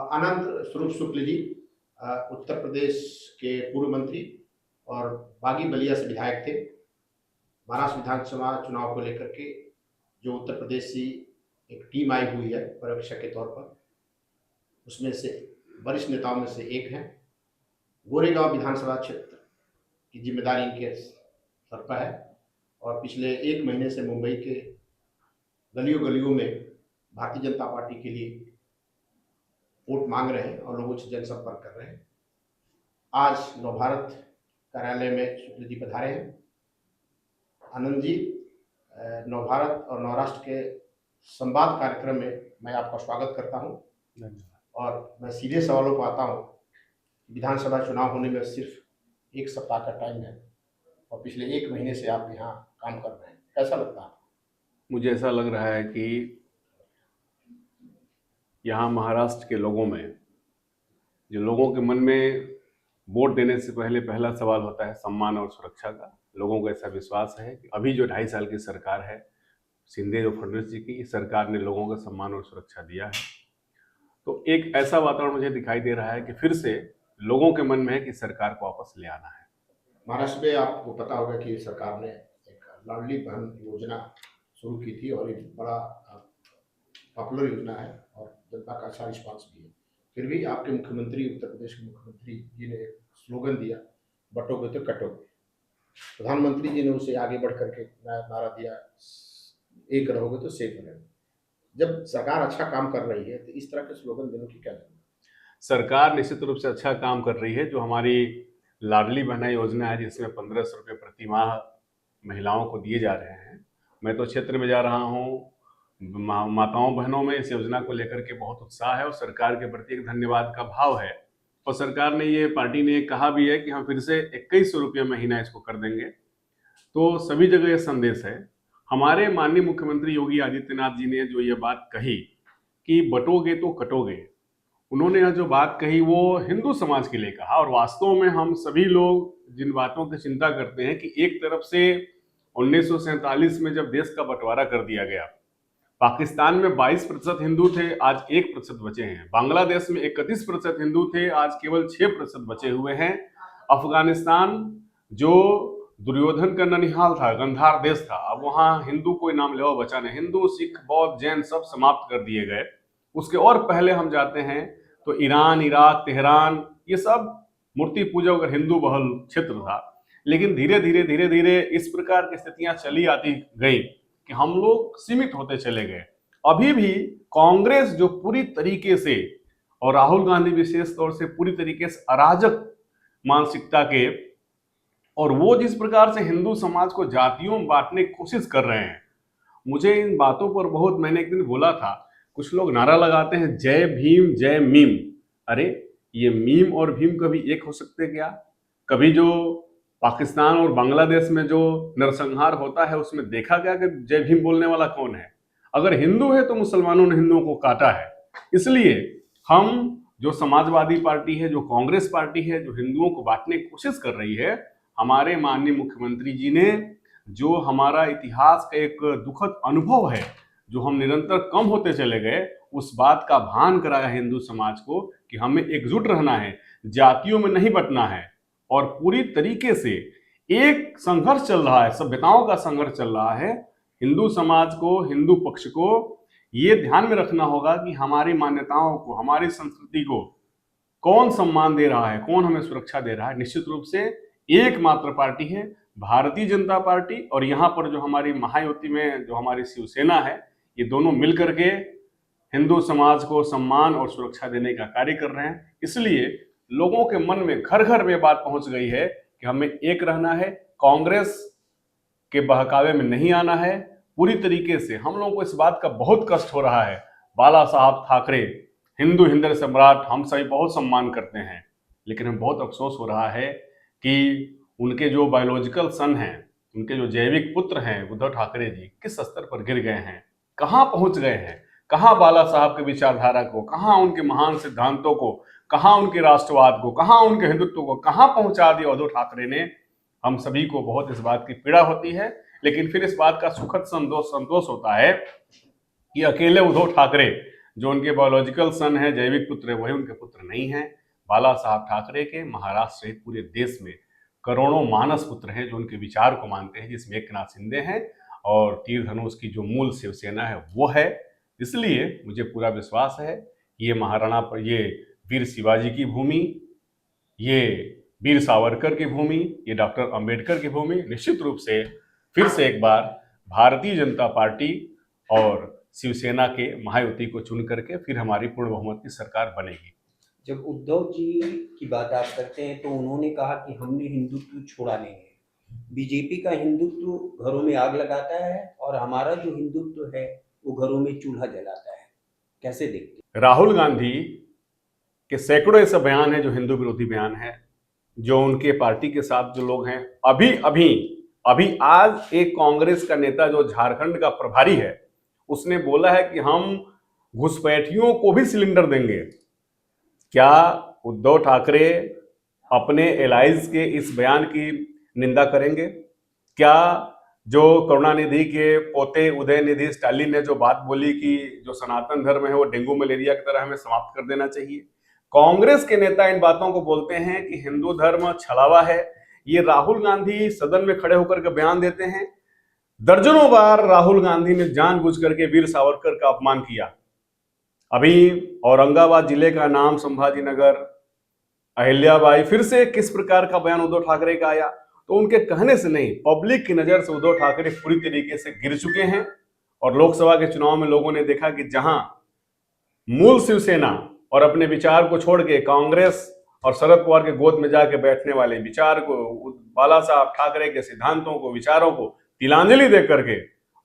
अनंत स्वरूप शुक्ल जी उत्तर प्रदेश के पूर्व मंत्री और बागी बलिया से विधायक थे। महाराष्ट्र विधानसभा चुनाव को लेकर के जो उत्तर प्रदेश से एक टीम आई हुई है पर्यवेक्षक के तौर पर, उसमें से वरिष्ठ नेताओं में से एक हैं। गोरेगांव विधानसभा क्षेत्र की जिम्मेदारी इनके सर पर है और पिछले एक महीने से मुंबई के गलियों गलियों में भारतीय जनता पार्टी के लिए वोट मांग रहे हैं और लोगों से जनसंपर्क कर रहे हैं। आज नवभारत कार्यालय में शुक्ल जी पधारे हैं। आनंद जी, नवभारत और नवराष्ट्र के संवाद कार्यक्रम में मैं आपका स्वागत करता हूं और मैं सीधे सवालों पर आता हूं। विधानसभा चुनाव होने में सिर्फ एक सप्ताह का टाइम है और पिछले एक महीने से आप यहाँ काम कर रहे हैं, कैसा लगता है? मुझे ऐसा लग रहा है कि यहाँ महाराष्ट्र के लोगों में, जो लोगों के मन में वोट देने से पहले पहला सवाल होता है सम्मान और सुरक्षा का। लोगों को ऐसा विश्वास है कि अभी जो 2.5 साल की सरकार है, शिंदे और फडणवीस जी की, इस सरकार ने लोगों को सम्मान और सुरक्षा दिया है। तो एक ऐसा वातावरण मुझे दिखाई दे रहा है कि फिर से लोगों के मन में है कि सरकार को वापस ले आना है। महाराष्ट्र में आपको पता होगा कि सरकार ने एक लाडली बहन योजना शुरू की थी और ये बड़ा पॉपुलर योजना है और जनता का अच्छा रिस्पॉन्स भी है। फिर भी आपके मुख्यमंत्री, उत्तर प्रदेश के मुख्यमंत्री जी ने एक स्लोगन दिया, बटोगे तो कटोगे। प्रधानमंत्री जी ने उसे आगे बढ़ करके नारा दिया, एक रहोगे तो सेफ रहोगे। जब सरकार अच्छा काम कर रही है तो इस तरह के स्लोगन देने की क्या जरूरत है? सरकार निश्चित रूप से अच्छा काम कर रही है। जो हमारी लाडली बहना योजना है, जिसमें 1500 रुपये प्रति माह महिलाओं को दिए जा रहे हैं, मैं तो क्षेत्र में जा रहा हूँ, माताओं बहनों में इस योजना को लेकर के बहुत उत्साह है और सरकार के प्रति एक धन्यवाद का भाव है। और सरकार ने ये, पार्टी ने कहा भी है कि हम फिर से 2100 रुपये महीना इसको कर देंगे। तो सभी जगह ये संदेश है। हमारे माननीय मुख्यमंत्री योगी आदित्यनाथ जी ने जो ये बात कही कि बटोगे तो कटोगे, उन्होंने यह जो बात कही वो हिंदू समाज के लिए कहा। और वास्तव में हम सभी लोग जिन बातों की चिंता करते हैं कि एक तरफ से 1947 में जब देश का बंटवारा कर दिया गया, पाकिस्तान में 22% हिंदू थे, आज 1% बचे हैं। बांग्लादेश में 31% हिंदू थे, आज केवल 6% बचे हुए हैं। अफगानिस्तान, जो दुर्योधन का ननिहाल था, गंधार देश था, अब वहाँ हिंदू कोई नाम लेवा बचा नहीं। हिंदू, सिख, बौद्ध, जैन सब समाप्त कर दिए गए। उसके और पहले हम जाते हैं तो ईरान, इराक, तेहरान, ये सब मूर्ति पूजा अगर हिंदू बहुल क्षेत्र था। लेकिन धीरे धीरे इस प्रकार की स्थितियां चली आती गई कि हम लोग सीमित होते चले गए। अभी भी कांग्रेस जो पूरी तरीके से, और राहुल गांधी विशेष तौर से पूरी तरीके से अराजक मानसिकता के, और वो जिस प्रकार से हिंदू समाज को जातियों में बांटने की कोशिश कर रहे हैं, मुझे इन बातों पर बहुत, मैंने एक दिन बोला था, कुछ लोग नारा लगाते हैं जय भीम जय मीम। अरे ये मीम और भीम कभी एक हो सकते क्या? कभी जो पाकिस्तान और बांग्लादेश में जो नरसंहार होता है उसमें देखा गया कि जय भीम बोलने वाला कौन है? अगर हिंदू है तो मुसलमानों ने हिंदुओं को काटा है। इसलिए हम, जो समाजवादी पार्टी है, जो कांग्रेस पार्टी है, जो हिंदुओं को बांटने की कोशिश कर रही है, हमारे माननीय मुख्यमंत्री जी ने जो हमारा इतिहास का एक दुखद अनुभव है, जो हम निरंतर कम होते चले गए, उस बात का भान कराया हिंदू समाज को कि हमें एकजुट रहना है, जातियों में नहीं बंटना है। और पूरी तरीके से एक संघर्ष चल रहा है, सभ्यताओं का संघर्ष चल रहा है। हिंदू समाज को, हिंदू पक्ष को ये ध्यान में रखना होगा कि हमारी मान्यताओं को, हमारी संस्कृति को कौन सम्मान दे रहा है, कौन हमें सुरक्षा दे रहा है। निश्चित रूप से एकमात्र पार्टी है भारतीय जनता पार्टी, और यहाँ पर जो हमारी महायुति में जो हमारी शिवसेना है, ये दोनों मिलकर के हिंदू समाज को सम्मान और सुरक्षा देने का कार्य कर रहे हैं। इसलिए लोगों के मन में, घर घर में बात पहुंच गई है कि हमें एक रहना है, कांग्रेस के बहकावे में नहीं आना है। पूरी तरीके से हम लोगों को इस बात का बहुत कष्ट हो रहा है। बाला साहब ठाकरे, हिंदू हिंदू सम्राट, हम सभी बहुत सम्मान करते हैं, लेकिन हमें बहुत अफसोस हो रहा है कि उनके जो बायोलॉजिकल सन हैं, उनके जो जैविक पुत्र हैं उद्धव ठाकरे जी, किस स्तर पर गिर गए हैं, कहाँ पहुंच गए हैं, कहाँ बाला साहब के विचारधारा को, कहाँ उनके महान सिद्धांतों को, कहाँ उनके राष्ट्रवाद को, कहाँ उनके हिंदुत्व को कहाँ पहुंचा दिया उद्धव ठाकरे ने। हम सभी को बहुत इस बात की पीड़ा होती है, लेकिन फिर इस बात का सुखद संतोष होता है कि अकेले उद्धव ठाकरे जो उनके बायोलॉजिकल सन है, जैविक पुत्र है, वही उनके पुत्र नहीं हैं। बाला साहब ठाकरे के महाराष्ट्र सहित पूरे देश में करोड़ों मानस पुत्र हैं जो उनके विचार को मानते हैं, जिसमें एकनाथ शिंदे हैं और तीर धनुष की जो मूल शिवसेना है वो है। इसलिए मुझे पूरा विश्वास है ये महाराणा पर, ये वीर शिवाजी की भूमि, ये वीर सावरकर की भूमि, ये डॉक्टर अंबेडकर की भूमि निश्चित रूप से फिर से एक बार भारतीय जनता पार्टी और शिवसेना के महायुति को चुन करके फिर हमारी पूर्ण बहुमत की सरकार बनेगी। जब उद्धव जी की बात आप करते हैं तो उन्होंने कहा कि हमने हिंदुत्व छोड़ा नहीं है। बीजेपी का हिंदुत्व घरों में आग लगाता है और हमारा जो हिंदुत्व है वो घरों में चूल्हा जलाता है। कैसे देखते हैं? राहुल गांधी के सैकड़ों ऐसे बयान है जो हिंदू विरोधी बयान है, जो उनके पार्टी के साथ जो लोग हैं, अभी आज एक कांग्रेस का नेता जो झारखंड का प्रभारी है उसने बोला है कि हम घुसपैठियों को भी सिलेंडर देंगे। क्या उद्धव ठाकरे अपने एलाइज के इस बयान की निंदा करेंगे? क्या जो करुणानिधि के पोते उदयनिधि स्टालिन ने जो बात बोली कि जो सनातन धर्म है वो डेंगू मलेरिया की तरह हमें समाप्त कर देना चाहिए, कांग्रेस के नेता इन बातों को बोलते हैं कि हिंदू धर्म छलावा है। ये राहुल गांधी सदन में खड़े होकर के बयान देते हैं। दर्जनों बार राहुल गांधी ने जानबूझ करके वीर सावरकर का अपमान किया। अभी औरंगाबाद जिले का नाम संभाजी नगर, अहिल्याबाई, फिर से किस प्रकार का बयान उद्धव ठाकरे का आया। तो उनके कहने से नहीं, पब्लिक की नजर से उद्धव ठाकरे पूरी तरीके से गिर चुके हैं। और लोकसभा के चुनाव में लोगों ने देखा कि जहां मूल शिवसेना और अपने विचार को छोड़ के कांग्रेस और शरद पवार के गोद में जाके बैठने वाले विचार को, बाला साहब ठाकरे के सिद्धांतों को, विचारों को तिलांजलि दे करके,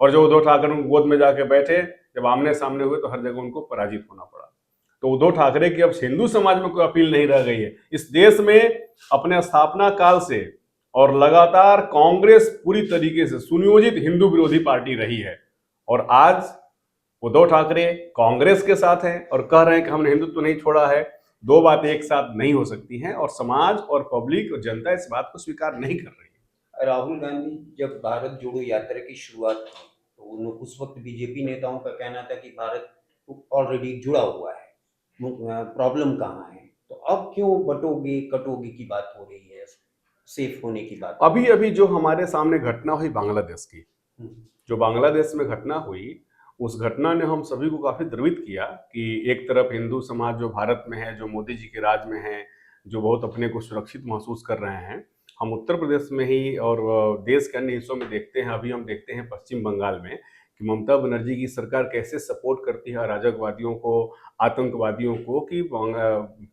और जो उद्धव ठाकरे उनको गोद में जाके बैठे, जब आमने सामने हुए तो हर जगह उनको पराजित होना पड़ा। तो उद्धव ठाकरे की अब हिंदू समाज में कोई अपील नहीं रह गई है। इस देश में अपने स्थापना काल से और लगातार कांग्रेस पूरी तरीके से सुनियोजित हिंदू विरोधी पार्टी रही है, और आज उद्धव ठाकरे कांग्रेस के साथ हैं और कह रहे हैं कि हमने हिंदुत्व नहीं छोड़ा है। दो बातें एक साथ नहीं हो सकती हैं, और समाज और पब्लिक और जनता इस बात को स्वीकार नहीं कर रही है। राहुल गांधी जब भारत जोड़ो यात्रा की शुरुआत की तो उस वक्त बीजेपी नेताओं का कहना था कि भारत ऑलरेडी जुड़ा हुआ है, प्रॉब्लम कहाँ है? तो अब क्यों बटोगे कटोगे की बात हो रही है, सेफ होने की बात? अभी जो हमारे सामने घटना हुई बांग्लादेश की, जो बांग्लादेश में घटना हुई, उस घटना ने हम सभी को काफी द्रवित किया कि एक तरफ हिंदू समाज जो भारत में है, जो मोदी जी के राज में है, जो बहुत अपने को सुरक्षित महसूस कर रहे हैं, हम उत्तर प्रदेश में ही और देश के अन्य हिस्सों में देखते हैं। अभी हम देखते हैं पश्चिम बंगाल में कि ममता बनर्जी की सरकार कैसे सपोर्ट करती है अराजकवादियों को, आतंकवादियों को, कि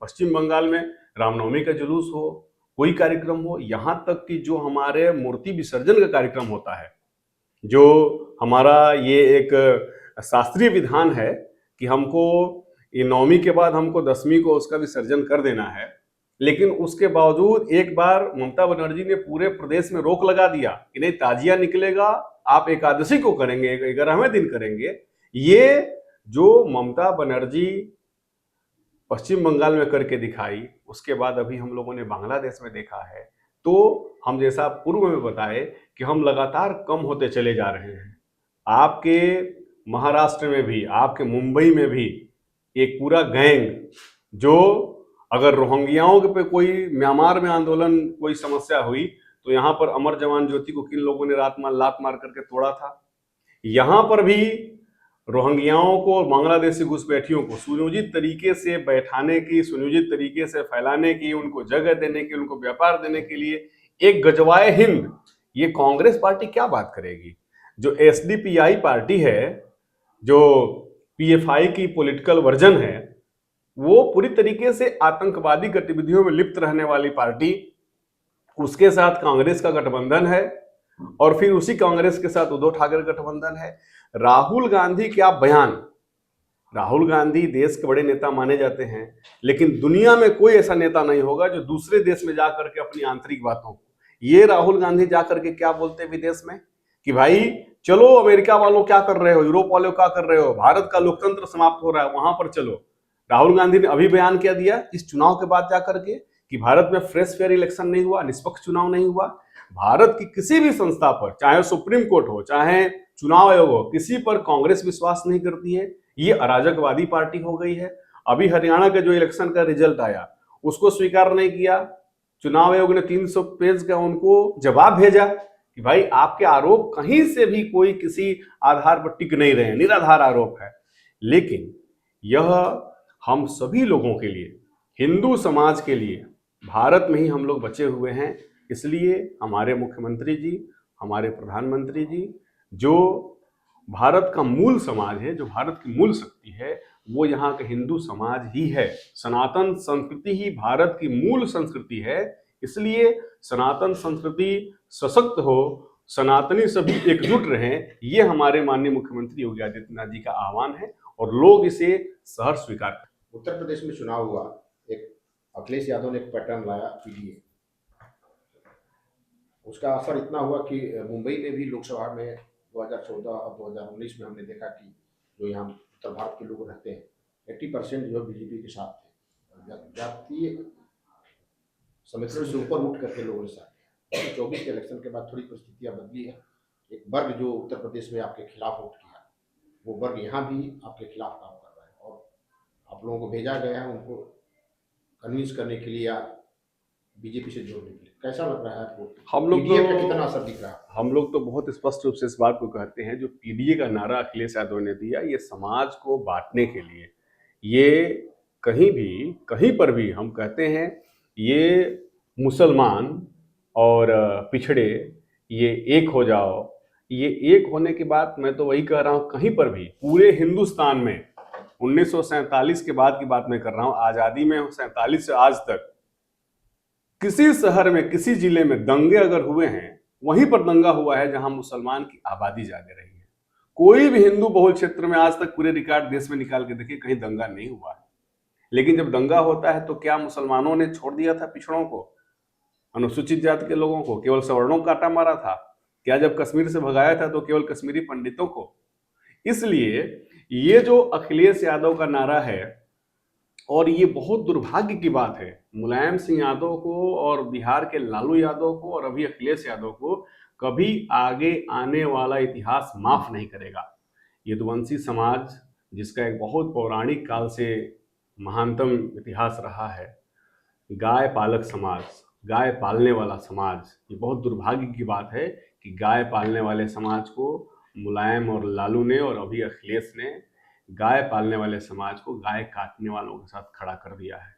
पश्चिम बंगाल में रामनवमी का जुलूस हो, कोई कार्यक्रम हो, यहाँ तक कि जो हमारे मूर्ति विसर्जन का कार्यक्रम होता है, जो हमारा ये एक शास्त्रीय विधान है कि हमको ये नवमी के बाद हमको दसवीं को उसका विसर्जन कर देना है, लेकिन उसके बावजूद एक बार ममता बनर्जी ने पूरे प्रदेश में रोक लगा दिया कि नहीं, ताजिया निकलेगा, आप एकादशी को करेंगे, 11वें दिन करेंगे। ये जो ममता बनर्जी पश्चिम बंगाल में करके दिखाई, उसके बाद अभी हम लोगों ने बांग्लादेश में देखा है। तो हम जैसा पूर्व में बताए कि हम लगातार कम होते चले जा रहे हैं। आपके महाराष्ट्र में भी, आपके मुंबई में भी एक पूरा गैंग, जो अगर रोहिंग्याओं पे कोई म्यांमार में आंदोलन, कोई समस्या हुई तो यहाँ पर अमर जवान ज्योति को किन लोगों ने लात मार करके तोड़ा था। यहाँ पर भी रोहिंग्याओं को, बांग्लादेशी घुसपैठियों को सुनियोजित तरीके से बैठाने की, सुनियोजित तरीके से फैलाने की, उनको जगह देने की, उनको व्यापार देने के लिए एक गजवाए हिंद, ये कांग्रेस पार्टी क्या बात करेगी? जो एसडीपीआई पार्टी है, जो पीएफआई की पॉलिटिकल वर्जन है, वो पूरी तरीके से आतंकवादी गतिविधियों में लिप्त रहने वाली पार्टी, उसके साथ कांग्रेस का गठबंधन है, और फिर उसी कांग्रेस के साथ उद्धव ठाकरे गठबंधन है। राहुल गांधी क्या बयान! राहुल गांधी देश के बड़े नेता माने जाते हैं, लेकिन दुनिया में कोई ऐसा नेता नहीं होगा जो दूसरे देश में जाकर के अपनी आंतरिक बातों को, ये राहुल गांधी जाकर के क्या बोलते हैं विदेश में कि भाई चलो, अमेरिका वालों क्या कर रहे हो, यूरोप वालों क्या कर रहे हो, भारत का लोकतंत्र समाप्त हो रहा है, वहां पर चलो। राहुल गांधी ने अभी बयान क्या दिया इस चुनाव के बाद जाकर के कि भारत में फ्रेश फेयर इलेक्शन नहीं हुआ, निष्पक्ष चुनाव नहीं हुआ। भारत की किसी भी संस्था पर, चाहे सुप्रीम कोर्ट हो, चाहे चुनाव आयोग हो, किसी पर कांग्रेस विश्वास नहीं करती है। ये अराजकवादी पार्टी हो गई है। अभी हरियाणा का जो इलेक्शन का रिजल्ट आया उसको स्वीकार नहीं किया। चुनाव आयोग ने 300 पेज का उनको जवाब भेजा कि भाई आपके आरोप कहीं से भी कोई किसी आधार पर टिक नहीं रहे हैं, निराधार आरोप है। लेकिन यह हम सभी लोगों के लिए, हिंदू समाज के लिए, भारत में ही हम लोग बचे हुए हैं। इसलिए हमारे मुख्यमंत्री जी, हमारे प्रधानमंत्री जी, जो भारत का मूल समाज है, जो भारत की मूल शक्ति है, वो यहाँ का हिंदू समाज ही है। सनातन संस्कृति ही भारत की मूल संस्कृति है। इसलिए सनातन संस्कृति सशक्त हो, सनातनी सभी एकजुट रहें, ये हमारे माननीय मुख्यमंत्री योगी आदित्यनाथ जी का आह्वान है और लोग इसे सहर्ष स्वीकार करें। उत्तर प्रदेश में चुनाव हुआ, एक अखिलेश यादव ने एक पैटर्न लाया पीडीए, उसका असर इतना हुआ कि मुंबई में भी लोकसभा में 2014 और 2019 में हमने देखा कि जो यहाँ उत्तर भारत के लोग रहते हैं 80% जो बीजेपी के साथ थे, जातीय समीकरण से ऊपर उठ करके लोगों ने साथ दिया। 2024 के इलेक्शन के बाद थोड़ी परिस्थितियाँ बदली है। एक वर्ग जो उत्तर प्रदेश में आपके खिलाफ वोट किया, वो वर्ग यहाँ भी आपके खिलाफ काम कर रहा है और आप लोगों को भेजा गया है उनको कन्विंस करने के लिए या बीजेपी से जोड़ने के लिए। कैसा लग रहा है आपको? हम लोग पीडीए का कितना असर दिख रहा है? हम लोग तो बहुत स्पष्ट रूप से इस बात को कहते हैं, जो पीडीए का नारा अखिलेश यादव ने दिया, ये समाज को बांटने के लिए, ये कहीं भी कहीं पर भी हम कहते हैं ये मुसलमान और पिछड़े ये एक हो जाओ। ये एक होने की बात मैं तो वही कह रहा हूँ, कहीं पर भी पूरे हिंदुस्तान में 1947 के बाद की बात मैं कर रहा हूँ, आज़ादी में 47 से आज तक किसी शहर में, किसी जिले में दंगे अगर हुए हैं, वहीं पर दंगा हुआ है जहां मुसलमान की आबादी ज्यादा रही है। कोई भी हिंदू बहुल क्षेत्र में आज तक पूरे रिकॉर्ड देश में निकाल के देखिए, कहीं दंगा नहीं हुआ है। लेकिन जब दंगा होता है तो क्या मुसलमानों ने छोड़ दिया था पिछड़ों को, अनुसूचित जाति के लोगों को, केवल सवर्णों को काटा मारा था? क्या जब कश्मीर से भगाया था तो केवल कश्मीरी पंडितों को? इसलिए ये जो अखिलेश यादव का नारा है, और ये बहुत दुर्भाग्य की बात है, मुलायम सिंह यादव को और बिहार के लालू यादव को और अभी अखिलेश यादव को कभी आगे आने वाला इतिहास माफ नहीं करेगा। यदुवंशी समाज, जिसका एक बहुत पौराणिक काल से महानतम इतिहास रहा है, गाय पालक समाज, गाय पालने वाला समाज, ये बहुत दुर्भाग्य की बात है कि गाय पालने वाले समाज को मुलायम और लालू ने और अभी अखिलेश ने गाय पालने वाले समाज को गाय काटने वालों के साथ खड़ा कर दिया है।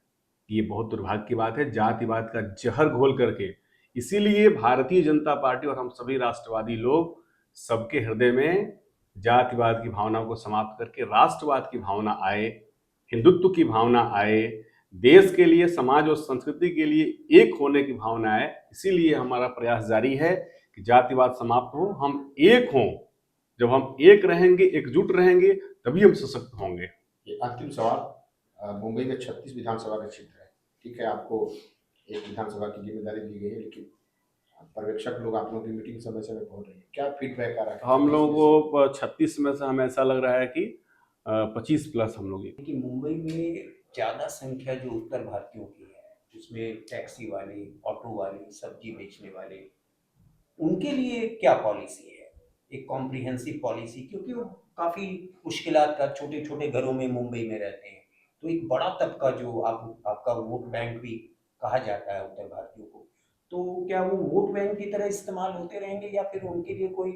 ये बहुत दुर्भाग्य की बात है, जातिवाद का जहर घोल करके। इसीलिए भारतीय जनता पार्टी और हम सभी राष्ट्रवादी लोग सबके हृदय में जातिवाद की भावना को समाप्त करके राष्ट्रवाद की भावना आए, हिंदुत्व की भावना आए, देश के लिए, समाज और संस्कृति के लिए एक होने की भावना आए। इसीलिए हमारा प्रयास जारी है कि जातिवाद समाप्त हो, हम एक हों। जब हम एक रहेंगे, एकजुट रहेंगे, तभी हम सशक्त होंगे। ये अंतिम सवाल, मुंबई में 36 विधानसभा का क्षेत्र है, ठीक है, आपको एक विधानसभा की जिम्मेदारी दी गई है, लेकिन पर्यवेक्षक लोग आप लोगों की मीटिंग समय समय पर हो रही है, क्या फीडबैक आ रहा है? हम लोगों को 36 में से हमें ऐसा लग रहा है कि 25 प्लस हम लोग। कि मुंबई में ज़्यादा संख्या जो उत्तर भारतीयों की है, उसमें टैक्सी वाले, ऑटो वाले, सब्जी बेचने वाले, उनके लिए क्या पॉलिसी है, एक कॉम्प्रिहेंसिव पॉलिसी? क्योंकि वो काफ़ी मुश्किलात का, छोटे छोटे घरों में मुंबई में रहते हैं, तो एक बड़ा तबका जो आपका वोट बैंक भी कहा जाता है उत्तर भारतीयों को, तो क्या वो वोट बैंक की तरह इस्तेमाल होते रहेंगे या फिर उनके लिए कोई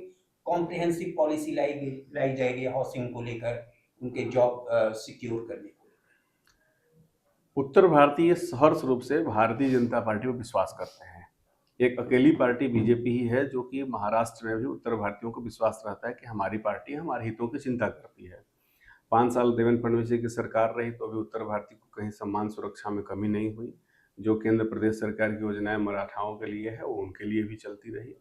कॉम्प्रिहेंसिव पॉलिसी लाई जाएगी हाउसिंग को लेकर, उनके जॉब सिक्योर करने को? उत्तर भारतीय सहर्ष रूप से भारतीय जनता पार्टी पर विश्वास करते हैं। एक अकेली पार्टी बीजेपी ही है जो कि महाराष्ट्र में भी उत्तर भारतीयों को विश्वास रहता है कि हमारी पार्टी हमारे हितों की चिंता करती है। 5 साल देवेंद्र फडणवीस जी की सरकार रही तो भी उत्तर भारतीय को कहीं सम्मान सुरक्षा में कमी नहीं हुई। जो केंद्र प्रदेश सरकार की योजनाएं मराठाओं के लिए है वो उनके लिए भी चलती रही।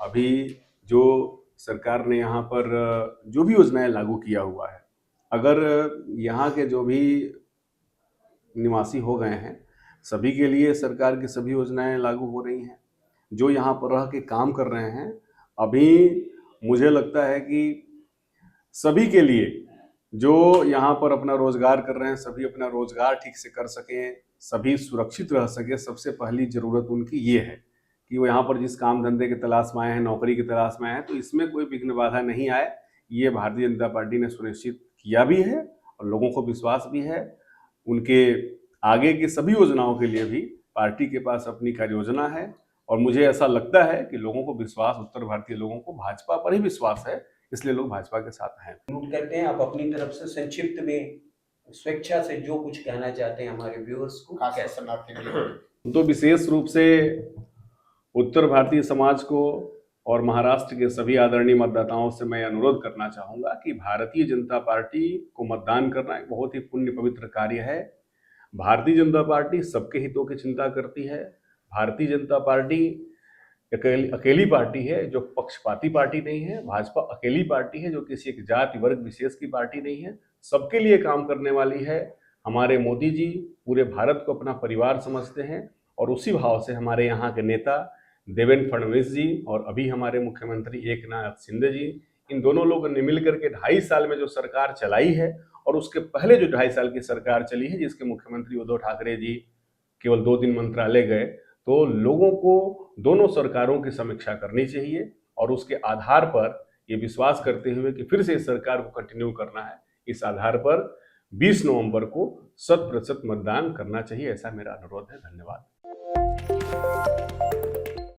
अभी जो सरकार ने यहाँ पर जो भी योजनाएं लागू किया हुआ है, अगर यहाँ के जो भी निवासी हो गए हैं सभी के लिए सरकार की सभी योजनाएं लागू हो रही हैं। जो यहाँ पर रह के काम कर रहे हैं, अभी मुझे लगता है कि सभी के लिए, जो यहाँ पर अपना रोजगार कर रहे हैं, सभी अपना रोजगार ठीक से कर सकें, सभी सुरक्षित रह सकें। सबसे पहली ज़रूरत उनकी ये है कि वो यहाँ पर जिस काम धंधे की तलाश में आए हैं, नौकरी की तलाश में आए हैं, तो इसमें कोई विघ्न बाधा नहीं आए। ये भारतीय जनता पार्टी ने सुनिश्चित किया भी है और लोगों को विश्वास भी है। उनके आगे की सभी योजनाओं के लिए भी पार्टी के पास अपनी कार्य योजना है और मुझे ऐसा लगता है कि लोगों को विश्वास, उत्तर भारतीय लोगों को भाजपा पर ही विश्वास है, इसलिए लोग भाजपा के साथ हैं। नोट करते हैं, आप अपनी तरफ से संक्षिप्त में स्वेच्छा से जो कुछ कहना चाहते हैं हमारे व्यूअर्स को खासकर शरणार्थी के लिए। तो विशेष रूप से उत्तर भारतीय समाज को और महाराष्ट्र के सभी आदरणीय मतदाताओं से मैं अनुरोध करना चाहूँगा कि भारतीय जनता पार्टी को मतदान करना एक बहुत ही पुण्य पवित्र कार्य है। भारतीय जनता पार्टी सबके हितों की चिंता करती है। भारतीय जनता पार्टी अकेली पार्टी है जो पक्षपाती पार्टी नहीं है। भाजपा अकेली पार्टी है जो किसी एक जाति वर्ग विशेष की पार्टी नहीं है, सबके लिए काम करने वाली है। हमारे मोदी जी पूरे भारत को अपना परिवार समझते हैं और उसी भाव से हमारे यहाँ के नेता देवेंद्र फडणवीस जी और अभी हमारे मुख्यमंत्री एकनाथ शिंदे जी, इन दोनों लोगों ने मिलकर के 2.5 साल में जो सरकार चलाई है और उसके पहले जो 2.5 साल की सरकार चली है जिसके मुख्यमंत्री उद्धव ठाकरे जी केवल 2 दिन मंत्रालय गए, तो लोगों को दोनों सरकारों की समीक्षा करनी चाहिए और उसके आधार पर ये विश्वास करते हुए कि फिर से इस सरकार को कंटिन्यू करना है, इस आधार पर 20 नवंबर को 100% मतदान करना चाहिए, ऐसा मेरा अनुरोध है। धन्यवाद।